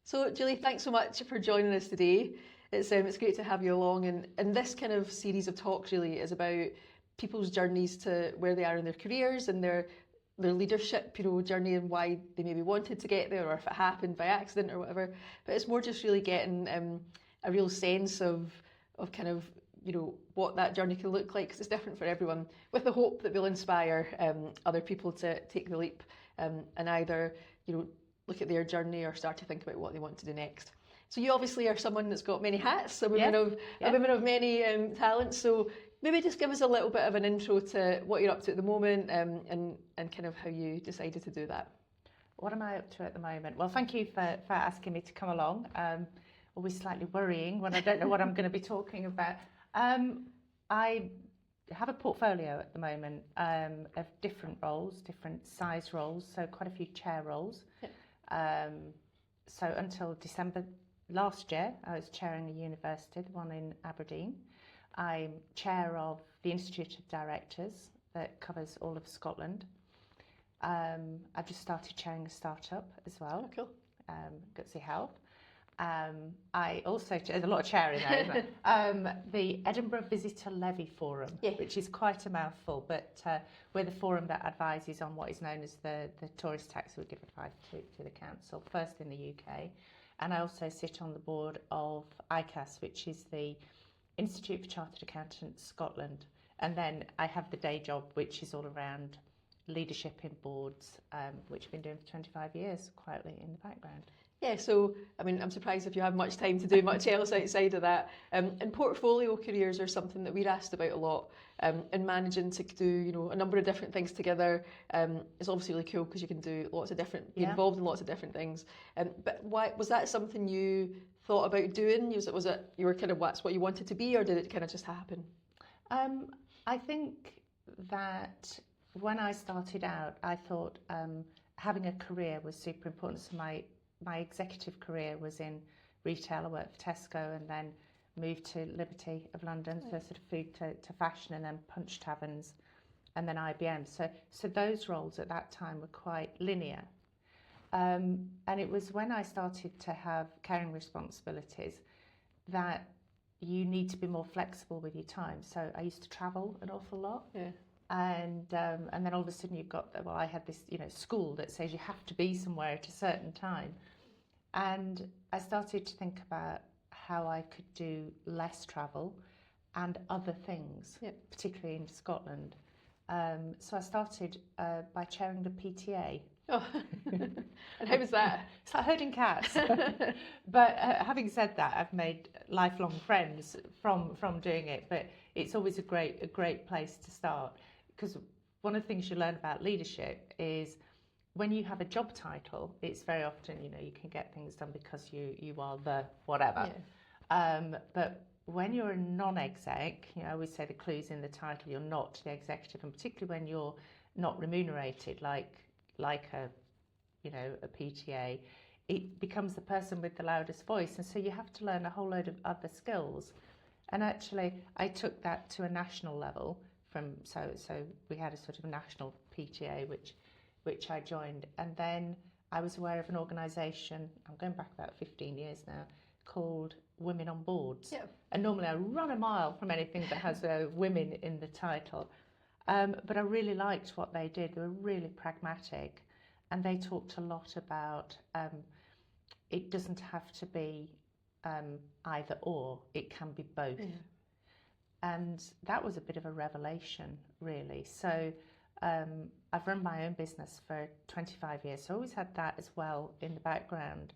So, Julie, thanks so much for joining us today. It's great to have you along, and this kind of series of talks really is about people's journeys to where they are in their careers and their leadership, journey, and why they maybe wanted to get there, or if it happened by accident or whatever. But it's more just really getting a real sense of kind of what that journey can look like, because it's different for everyone, with the hope that we'll inspire other people to take the leap and either look at their journey or start to think about what they want to do next. So you obviously are someone that's got many hats, a woman of many talents. So maybe just give us a little bit of an intro to what you're up to at the moment, and kind of how you decided to do that. What am I up to at the moment? Well, thank you for asking me to come along. Always slightly worrying when I don't know what I'm going to be talking about. I have a portfolio at the moment of different roles, different size roles, so quite a few chair roles. So until December last year, I was chairing a university, the one in Aberdeen. I'm chair of the Institute of Directors that covers all of Scotland. I've just started chairing a startup as well. Oh, cool. Gutsy Health. I also, there's a lot of chairing there, isn't it? The Edinburgh Visitor Levy Forum, which is quite a mouthful, but we're the forum that advises on what is known as the tourist tax we give advice to the council, first in the UK. And I also sit on the board of ICAS, which is the Institute for Chartered Accountants Scotland. And then I have the day job, which is all around leadership in boards, which I've been doing for 25 years, quietly in the background. Yeah, so I mean, I'm surprised if you have much time to do much else outside of that. And portfolio careers are something that we're asked about a lot. And managing to do, a number of different things together is obviously really cool, because you can do lots of different, be involved in lots of different things. But why was that something you thought about doing? Was it you were kind of that's what you wanted to be, or did it kind of just happen? I think that when I started out, I thought having a career was super important. So my executive career was in retail. I worked for Tesco and then moved to Liberty of London, so sort of food to fashion, and then Punch Taverns, and then IBM. So those roles at that time were quite linear. And it was when I started to have caring responsibilities that you need to be more flexible with your time. So I used to travel an awful lot. Yeah. And then all of a sudden you've got, I had this, school that says you have to be somewhere at a certain time. And I started to think about how I could do less travel and other things, particularly in Scotland. So I started by chairing the PTA. Oh, and how was that? It's like herding cats. But having said that, I've made lifelong friends from doing it. But it's always a great place to start, because one of the things you learn about leadership is when you have a job title, it's very often, you can get things done because you are the whatever. Yeah. But when you're a non-exec, I always say the clue's in the title. You're not the executive, and particularly when you're not remunerated, like a PTA, it becomes the person with the loudest voice, and so you have to learn a whole load of other skills. And actually, I took that to a national level. So we had a sort of national PTA, which I joined, and then I was aware of an organisation, I'm going back about 15 years now, called Women on Boards. Yeah. And normally I run a mile from anything that has women in the title. But I really liked what they did. They were really pragmatic, and they talked a lot about it doesn't have to be either or, it can be both. Yeah. And that was a bit of a revelation, really. So I've run my own business for 25 years, so I always had that as well in the background.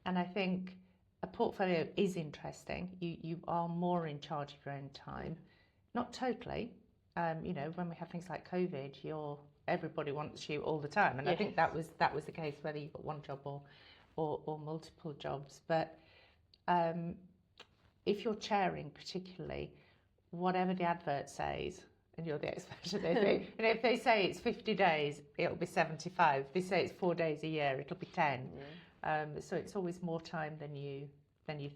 And I think a portfolio is interesting. You are more in charge of your own time. Not totally. When we have things like COVID, everybody wants you all the time. And I think that was the case, whether you've got one job or multiple jobs. But if you're chairing particularly, whatever the advert says, and you're the expert at this thing, if they say it's 50 days, it'll be 75. If they say it's 4 days a year, it'll be 10. Yeah. So it's always more time than you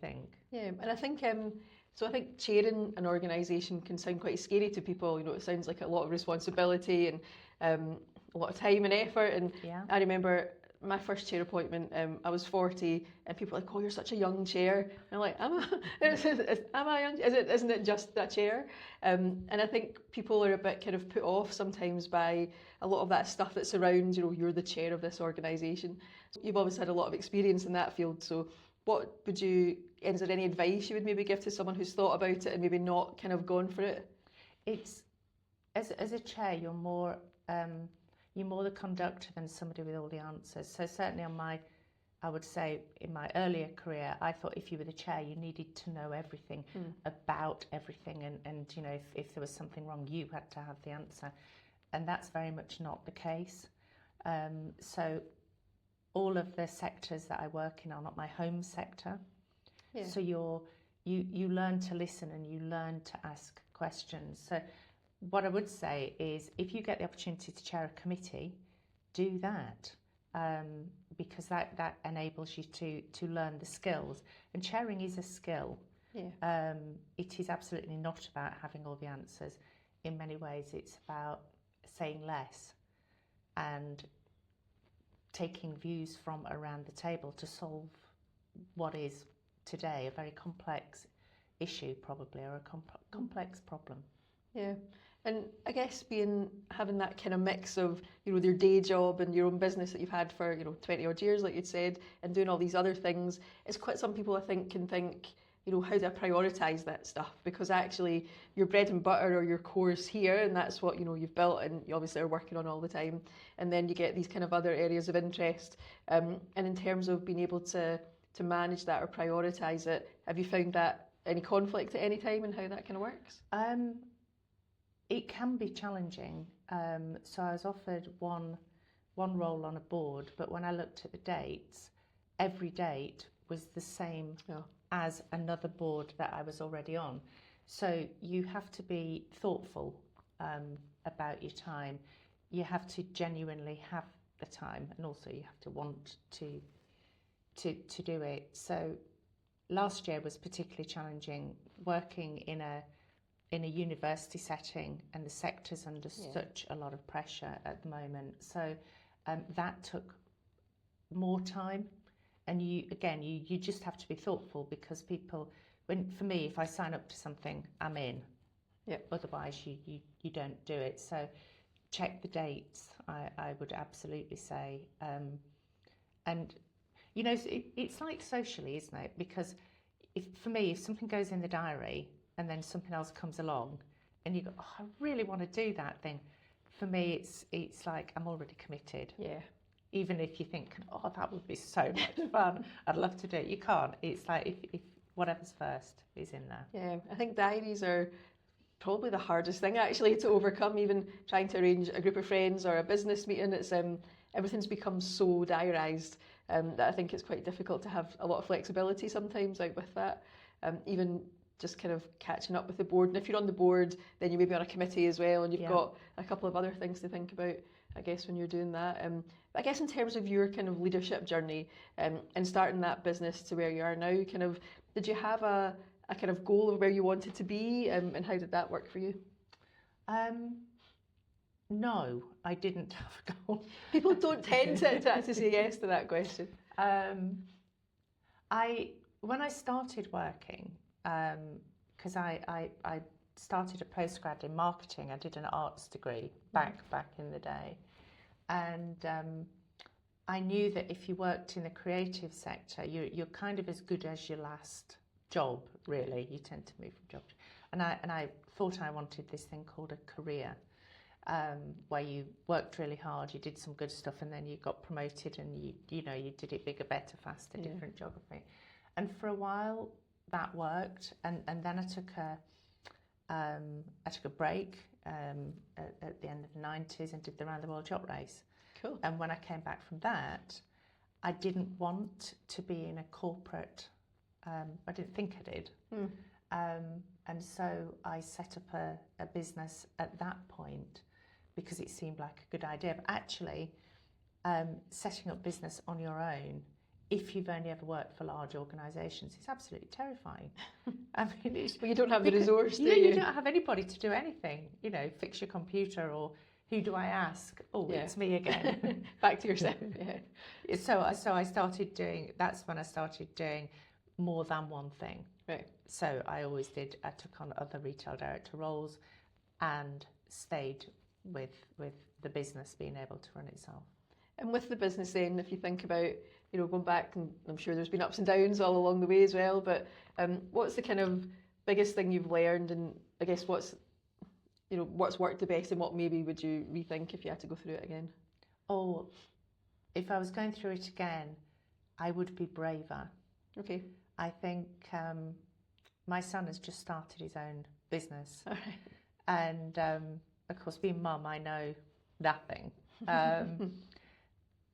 think. Yeah, and I think I think chairing an organisation can sound quite scary to people. It sounds like a lot of responsibility and a lot of time and effort. And I remember my first chair appointment, I was 40, and people were like, "Oh, you're such a young chair." And I'm like, "Am I young? Isn't it just a chair?" And I think people are a bit kind of put off sometimes by a lot of that stuff that surrounds, you're the chair of this organisation. So you've obviously had a lot of experience in that field. So is there any advice you would maybe give to someone who's thought about it and maybe not kind of gone for it? It's as a chair, you're more the conductor than somebody with all the answers. So certainly I would say in my earlier career, I thought if you were the chair, you needed to know everything about everything, and if there was something wrong, you had to have the answer, and that's very much not the case. So all of the sectors that I work in are not my home sector. Yeah. So you learn to listen and you learn to ask questions. So what I would say is, if you get the opportunity to chair a committee, do that, because that enables you to learn the skills. And chairing is a skill. Yeah. It is absolutely not about having all the answers. In many ways, it's about saying less and taking views from around the table to solve what is today a very complex issue, probably, or a complex problem. Yeah. And I guess having that kind of mix of, your day job and your own business that you've had for, 20 odd years, like you'd said, and doing all these other things, it's quite, some people I think can think, how do I prioritise that stuff? Because actually your bread and butter or your core's here, and that's what, you've built and you obviously are working on all the time. And then you get these kind of other areas of interest. And in terms of being able to manage that or prioritise it, have you found that any conflict at any time and how that kind of works? It can be challenging. So I was offered one role on a board, but when I looked at the dates, every date was the same as another board that I was already on. So you have to be thoughtful about your time. You have to genuinely have the time, and also you have to want to do it. So last year was particularly challenging, working in a university setting, and the sector's under such a lot of pressure at the moment. So that took more time, and you just have to be thoughtful, because people, for me, if I sign up to something, I'm in. Yeah. Otherwise, you don't do it. So check the dates, I would absolutely say. And it's like socially, isn't it? Because for me, if something goes in the diary and then something else comes along and you go, "Oh, I really want to do that thing," for me, it's like I'm already committed. Yeah. Even if you think, "Oh, that would be so much fun, I'd love to do it," you can't. It's like if whatever's first is in there. Yeah, I think diaries are probably the hardest thing actually to overcome. Even trying to arrange a group of friends or a business meeting, it's everything's become so diarised that I think it's quite difficult to have a lot of flexibility sometimes out with that. Even just kind of catching up with the board, and if you're on the board, then you may be on a committee as well, and you've got a couple of other things to think about, I guess, when you're doing that. But I guess in terms of your kind of leadership journey and starting that business to where you are now, kind of, did you have a kind of goal of where you wanted to be, and how did that work for you? No, I didn't have a goal. People don't tend to say yes to that question. When I started working, because I started a postgrad in marketing. I did an arts degree back in the day, and I knew that if you worked in the creative sector, you're kind of as good as your last job. Really, you tend to move from job, and I thought I wanted this thing called a career, where you worked really hard, you did some good stuff, and then you got promoted, and you did it bigger, better, faster, different geography, and for a while that worked, and then I took a break at the end of the 90s and did the round the world yacht race. Cool. And when I came back from that, I didn't want to be in a corporate. I didn't think I did. And so I set up a business at that point because it seemed like a good idea. But actually, setting up business on your own, if you've only ever worked for large organisations, it's absolutely terrifying. I mean, well, you don't have the resource, do you? You don't have anybody to do anything. Fix your computer or who do I ask? Oh, Yeah. it's me again. Back to yourself. Yeah. So I started doing, that's when I started doing more than one thing. Right. So I took on other retail director roles and stayed with the business being able to run itself. And with the business then, if you think about, going back, and I'm sure there's been ups and downs all along the way as well, but what's the kind of biggest thing you've learned, and I guess what's worked the best, and what maybe would you rethink if you had to go through it again? Oh, if I was going through it again, I would be braver. Okay. I think my son has just started his own business. All right. And of course, being mum, I know nothing.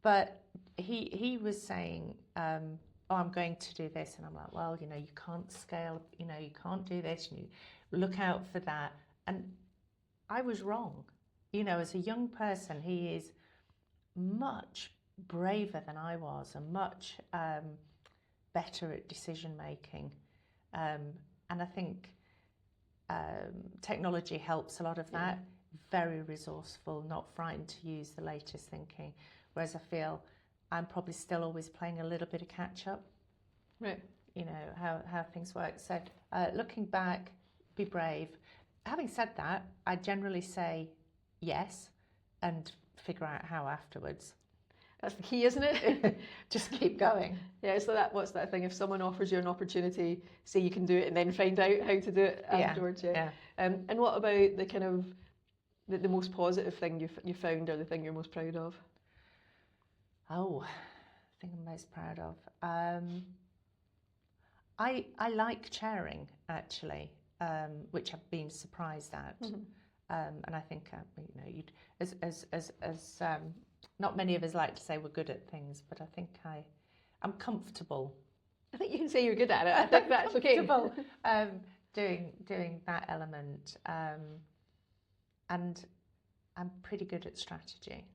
But he was saying, oh, I'm going to do this. And I'm like, well, you can't scale, you can't do this. You look out for that. And I was wrong. As a young person, he is much braver than I was, and much better at decision making. And I think technology helps a lot of that. Very resourceful, not frightened to use the latest thinking. Whereas I feel I'm probably still always playing a little bit of catch up. Right. How things work. So looking back, be brave. Having said that, I generally say yes and figure out how afterwards. That's the key, isn't it? Just keep going. Yeah, it's like that. What's that thing? If someone offers you an opportunity, say you can do it, and then find out how to do it afterwards. Yeah. And what about the kind of the most positive thing you found, or the thing you're most proud of? Oh, the thing I'm most proud of. I like chairing actually, which I've been surprised at. Mm-hmm. And I think you'd, as not many of us like to say we're good at things, but I think I'm comfortable. I think you can say you're good at it. I think that's okay. Doing that element, and I'm pretty good at strategy.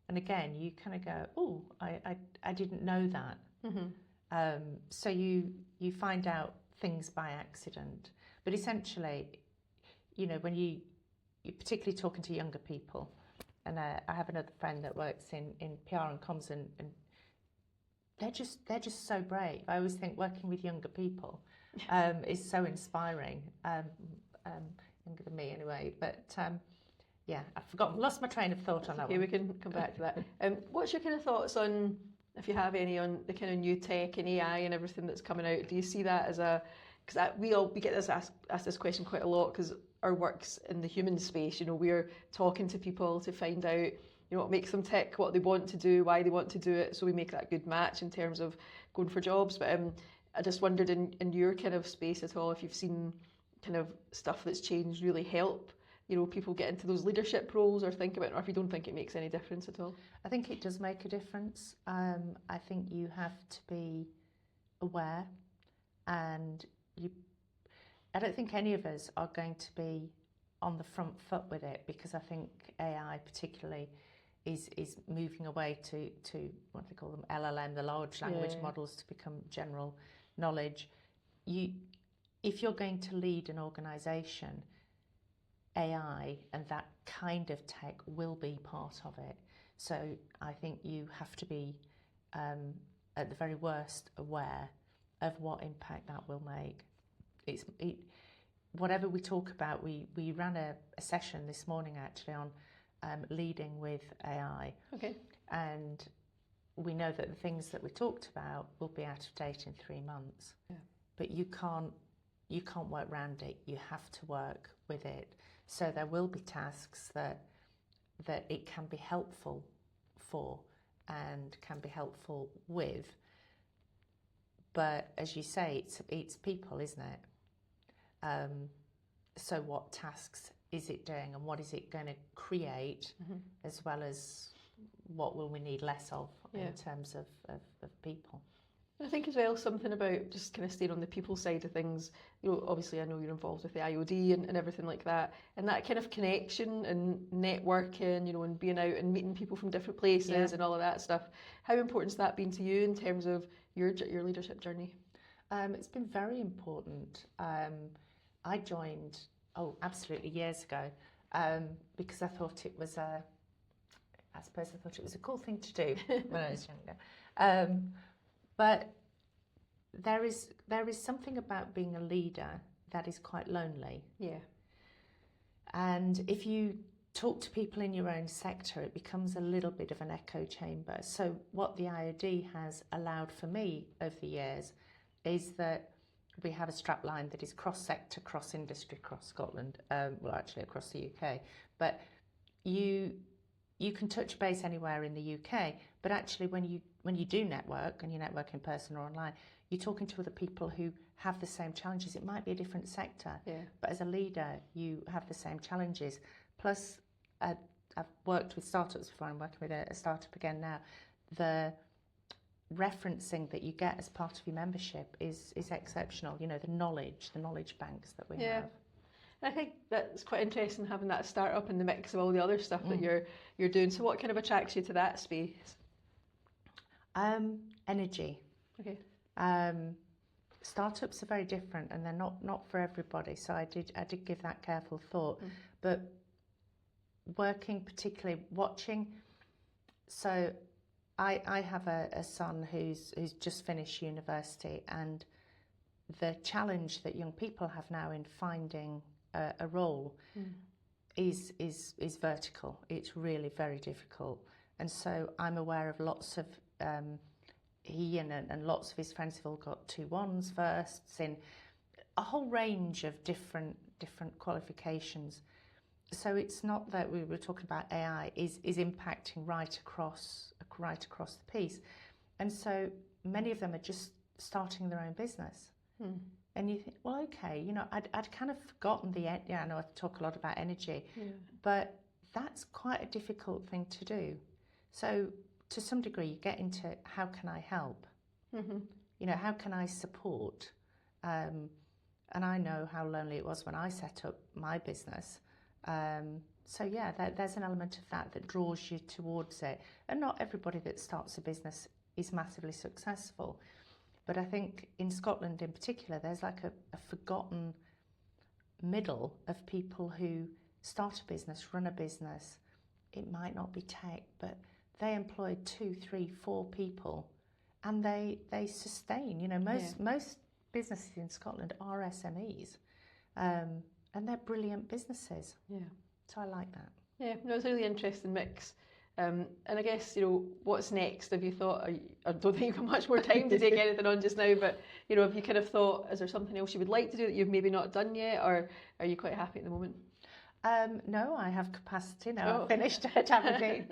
And again, you kind of go, oh, I didn't know that. Mm-hmm. So you find out things by accident. But essentially, when you're particularly talking to younger people, and I have another friend that works in PR and comms, and they're just so brave. I always think working with younger people is so inspiring. Younger than me anyway, but yeah, I've lost my train of thought on that one. Okay, we can come back to that. What's your kind of thoughts on, if you have any, on the kind of new tech and AI and everything that's coming out? Do you see that as because we get asked this question quite a lot, because our work's in the human space. We're talking to people to find out, what makes them tick, what they want to do, why they want to do it, so we make that good match in terms of going for jobs. But I just wondered in your kind of space at all, if you've seen kind of stuff that's changed really help people get into those leadership roles, or think about it, or if you don't think it makes any difference at all. I think it does make a difference. I think you have to be aware, and I don't think any of us are going to be on the front foot with it, because I think AI particularly is moving away to what they call them, LLM, the large language models, to become general knowledge. If you're going to lead an organisation, AI and that kind of tech will be part of it. So I think you have to be, at the very worst, aware of what impact that will make. Whatever we talk about, we ran a session this morning actually on leading with AI. Okay. And we know that the things that we talked about will be out of date in 3 months. Yeah. But you can't work around it. You have to work with it. So there will be tasks that it can be helpful for and can be helpful with. But as you say, it's people, isn't it? So what tasks is it doing, and what is it going to create, as well as what will we need less of in terms of people? I think as well, something about just kind of staying on the people side of things, obviously I know you're involved with the IOD and everything like that, and that kind of connection and networking, and being out and meeting people from different places and all of that stuff. How important has that been to you in terms of your leadership journey? It's been very important. I joined, absolutely, years ago, because I thought it was a cool thing to do when I was younger. But there is something about being a leader that is quite lonely. Yeah. And if you talk to people in your own sector, it becomes a little bit of an echo chamber. So what the IOD has allowed for me over the years is that we have a strapline that is cross-sector, cross-industry, across Scotland, well, actually across the UK. But you can touch base anywhere in the UK, but actually when you do network, and you network in person or online, you're talking to other people who have the same challenges. It might be a different sector, but as a leader, you have the same challenges. Plus, I've worked with startups before. I'm working with a startup again now. The referencing that you get as part of your membership is exceptional. You know, the knowledge banks that we have. I think that's quite interesting, having that startup in the mix of all the other stuff that you're doing. So what kind of attracts you to that space? Energy. Okay. Startups are very different, and they're not for everybody. So I did give that careful thought. But working, particularly watching. So I have a son who's just finished university, and the challenge that young people have now in finding a role is vertical. It's really very difficult. And so I'm aware of lots of he and lots of his friends have all got 2-1s, firsts in a whole range of different qualifications. So it's not that we were talking about AI is impacting right across the piece. And so many of them are just starting their own business. And you think, well, okay, you know, I'd kind of forgotten I know I talk a lot about energy, but that's quite a difficult thing to do. So to some degree, you get into how can I help? You know, how can I support? And I know how lonely it was when I set up my business. So yeah, there's an element of that draws you towards it. And not everybody that starts a business is massively successful. But I think in Scotland in particular, there's like a forgotten middle of people who start a business, run a business. It might not be tech, but they employ 2, 3, 4 people, and they sustain. You know, most businesses in Scotland are SMEs, and they're brilliant businesses. Yeah. So I like that. Yeah, no, it's a really interesting mix. And I guess, you know, what's next? Have you thought, I don't think you've got much more time to take anything on just now, but, you know, have you kind of thought, is there something else you would like to do that you've maybe not done yet, or are you quite happy at the moment? No, I have capacity now. I've finished at Aberdeen.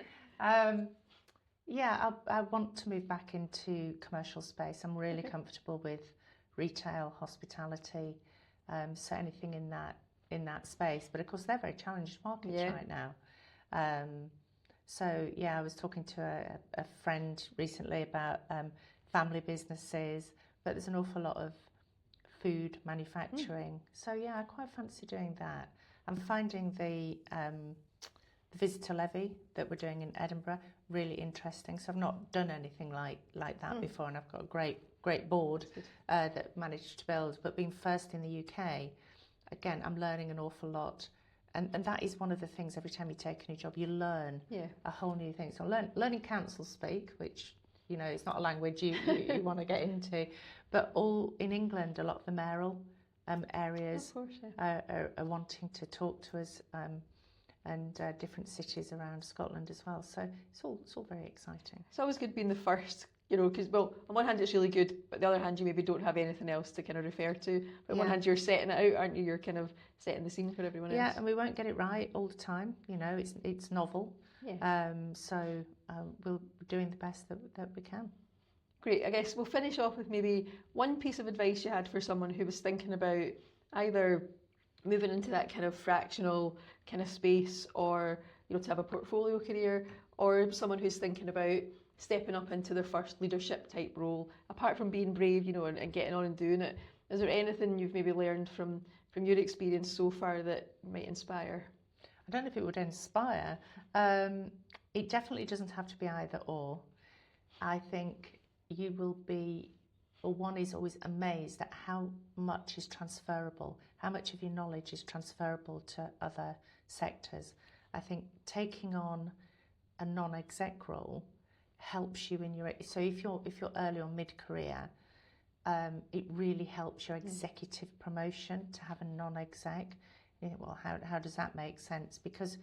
Yeah, I want to move back into commercial space. I'm really comfortable with retail, hospitality, so anything in that space. But of course, they're very challenged markets right now. So yeah, I was talking to a friend recently about family businesses, but there's an awful lot of food manufacturing. So yeah, I quite fancy doing that. I'm finding the visitor levy that we're doing in Edinburgh really interesting. So I've not done anything like that before, and I've got a great board that managed to build. But being first in the UK, again, I'm learning an awful lot. And that is one of the things, every time you take a new job, you learn a whole new thing. So learning council speak, which, you know, it's not a language you want to get into, but all in England, a lot of the mayoral areas are wanting to talk to us, and different cities around Scotland as well. So it's all very exciting. It's always good being the first, you know, because, well, on one hand it's really good, but on the other hand you maybe don't have anything else to kind of refer to. But on one hand you're setting it out, aren't you? You're kind of setting the scene for everyone else. Yeah, and we won't get it right all the time. You know, it's novel. So we'll be doing the best that we can. Great. I guess we'll finish off with maybe one piece of advice you had for someone who was thinking about either moving into that kind of fractional kind of space, or, you know, to have a portfolio career, or someone who's thinking about stepping up into their first leadership type role. Apart from being brave, you know, and getting on and doing it, is there anything you've maybe learned from your experience so far that might inspire? I don't know if it would inspire. It definitely doesn't have to be either or. I think you will be or one is always amazed at how much is transferable, how much of your knowledge is transferable to other sectors. I think taking on a non-exec role helps you in your, so if you're early or mid-career, it really helps your executive promotion to have a non-exec. You think, well, how does that make sense? Because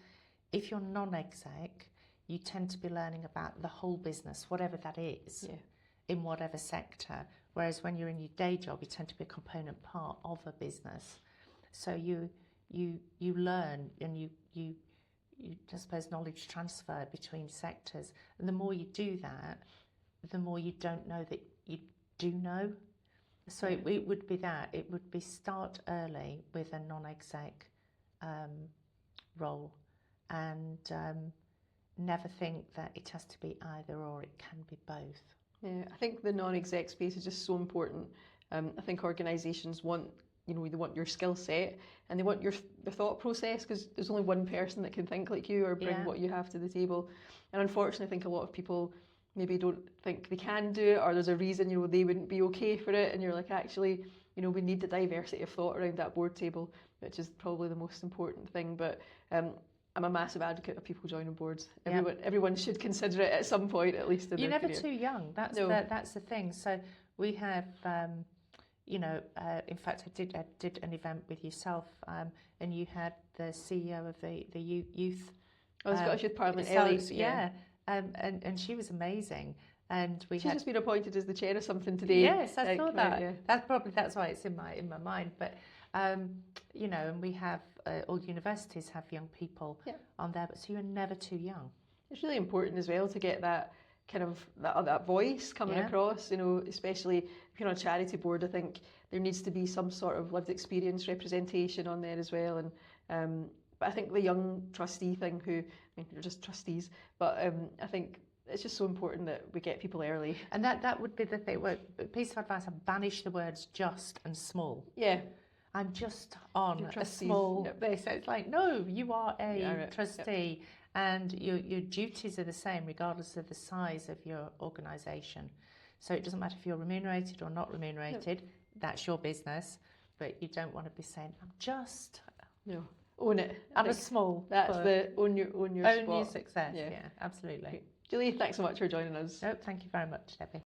if you're non-exec, you tend to be learning about the whole business, whatever that is, in whatever sector. Whereas when you're in your day job, you tend to be a component part of a business. So you learn, and you I suppose knowledge transfer between sectors. And the more you do that, the more you don't know that you do know. So it would be that. It would be start early with a non-exec role, and never think that it has to be either or. It can be both. Yeah, I think the non-exec space is just so important. I think organisations want, they want your skill set, and they want your thought process, because there's only one person that can think like you or bring what you have to the table. And unfortunately, I think a lot of people maybe don't think they can do it, or there's a reason, they wouldn't be okay for it. And you're like, actually, we need the diversity of thought around that board table, which is probably the most important thing. But I'm a massive advocate of people joining boards. Everyone should consider it at some point, at least in You're their never career. too young. That's the thing. So we have, in fact, I did an event with yourself, and you had the CEO of the youth. The Scottish Youth Parliament, Ellie. And she was amazing. And she's just been appointed as the chair of something today. Yes, I saw that. That's why it's in my mind. But and we have all universities have young people on there, but so you're never too young. It's really important as well to get that kind of that voice coming across. Especially if you're on a charity board, I think there needs to be some sort of lived experience representation on there as well. And but I think the young trustee thing, you're just trustees, but I think it's just so important that we get people early. And that would be the thing. Well, piece of advice: banish the words just and small. Yeah. I'm just on a small base. It's like, no, you are a trustee, and your duties are the same regardless of the size of your organisation. So it doesn't matter if you're remunerated or not remunerated. That's your business, but you don't want to be saying, I'm just own it. I'm a small. That's the own your spot. Your success. Yeah, absolutely. Okay. Julie, thanks so much for joining us. No, thank you very much, Debbie.